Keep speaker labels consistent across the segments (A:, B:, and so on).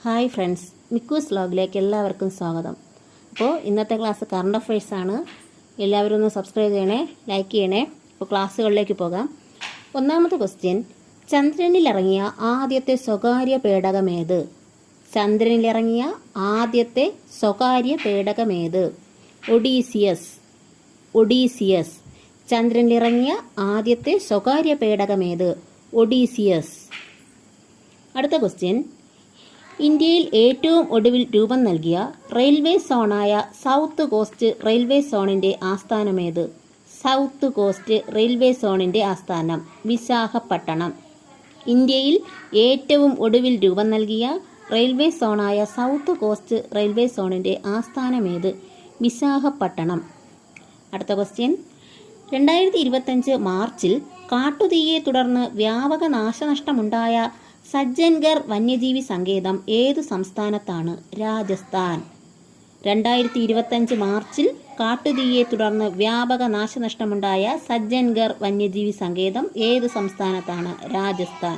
A: Hi friends, മിക്കൂസ് വ്ലോഗിലേക്ക് എല്ലാവർക്കും സ്വാഗതം. അപ്പോൾ ഇന്നത്തെ ക്ലാസ് കറണ്ട് അഫയേഴ്സ് ആണ്. എല്ലാവരും ഒന്ന് സബ്സ്ക്രൈബ് ചെയ്യണേ, ലൈക്ക് ചെയ്യണേ. അപ്പോൾ ക്ലാസ്സുകളിലേക്ക് പോകാം. ഒന്നാമത്തെ ക്വസ്റ്റ്യൻ, ചന്ദ്രനിലിറങ്ങിയ ആദ്യത്തെ സ്വകാര്യ പേടകമേത്? ചന്ദ്രനിലിറങ്ങിയ ആദ്യത്തെ സ്വകാര്യ പേടകമേത്? ഒഡീസിയസ്. ചന്ദ്രനിലിറങ്ങിയ ആദ്യത്തെ സ്വകാര്യ പേടകമേത്? ഒഡീസിയസ്. അടുത്ത ക്വസ്റ്റ്യൻ, ഇന്ത്യയിൽ ഏറ്റവും ഒടുവിൽ രൂപം നൽകിയ റെയിൽവേ സോണായ സൗത്ത് കോസ്റ്റ് റെയിൽവേ സോണിന്റെ ആസ്ഥാനമേത്? സൗത്ത് കോസ്റ്റ് റെയിൽവേ സോണിന്റെ ആസ്ഥാനം വിശാഖപട്ടണം. ഇന്ത്യയിൽ ഏറ്റവും ഒടുവിൽ രൂപം നൽകിയ റെയിൽവേ സോണായ സൗത്ത് കോസ്റ്റ് റെയിൽവേ സോണിന്റെ ആസ്ഥാനമേത്? വിശാഖപട്ടണം. അടുത്ത ക്വസ്റ്റ്യൻ, 2025 മാർച്ചിൽ കാട്ടുതീയെ തുടർന്ന് വ്യാപക നാശനഷ്ടമുണ്ടായ സജ്ജൻഗർ വന്യജീവി സങ്കേതം ഏതു സംസ്ഥാനത്താണ്? രാജസ്ഥാൻ. 2025 മാർച്ചിൽ കാട്ടുതീയെ തുടർന്ന് വ്യാപക നാശനഷ്ടമുണ്ടായ സജ്ജൻഗർ വന്യജീവി സങ്കേതം ഏതു സംസ്ഥാനത്താണ്? രാജസ്ഥാൻ.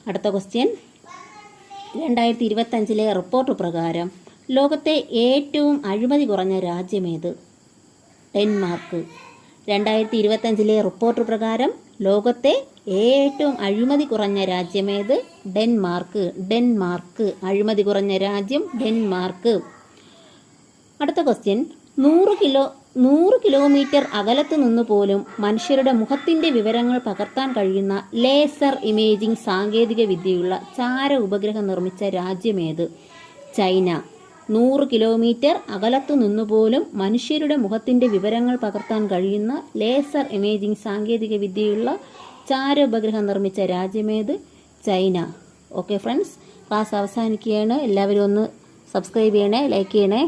A: അടുത്ത ക്വസ്റ്റ്യൻ, 2025 റിപ്പോർട്ട് പ്രകാരം ലോകത്തെ ഏറ്റവും അഴിമതി കുറഞ്ഞ രാജ്യമേത്? ഡെൻമാർക്ക്. 2025 റിപ്പോർട്ട് പ്രകാരം ലോകത്തെ ഏറ്റവും അഴിമതി കുറഞ്ഞ രാജ്യമേത്? ഡെൻമാർക്ക്. അഴിമതി കുറഞ്ഞ രാജ്യം ഡെൻമാർക്ക്. അടുത്ത ക്വസ്റ്റ്യൻ, 100 കിലോമീറ്റർ അകലത്ത് നിന്ന് പോലും മനുഷ്യരുടെ മുഖത്തിന്റെ വിവരങ്ങൾ പകർത്താൻ കഴിയുന്ന ലേസർ ഇമേജിംഗ് സാങ്കേതിക വിദ്യയുള്ള ചാര ഉപഗ്രഹം നിർമ്മിച്ച രാജ്യമേത്? ചൈന. 100 കിലോമീറ്റർ അകലത്തു നിന്നുപോലും മനുഷ്യരുടെ മുഖത്തിന്റെ വിവരങ്ങൾ പകർത്താൻ കഴിയുന്ന ലേസർ ഇമേജിംഗ് സാങ്കേതിക വിദ്യയുള്ള ചാര ഉപഗ്രഹം നിർമ്മിച്ച രാജ്യമേത്? ചൈന. ഓക്കെ ഫ്രണ്ട്സ്, ക്ലാസ് അവസാനിക്കുകയാണ്. എല്ലാവരും ഒന്ന് സബ്സ്ക്രൈബ് ചെയ്യണേ, ലൈക്ക് ചെയ്യണേ.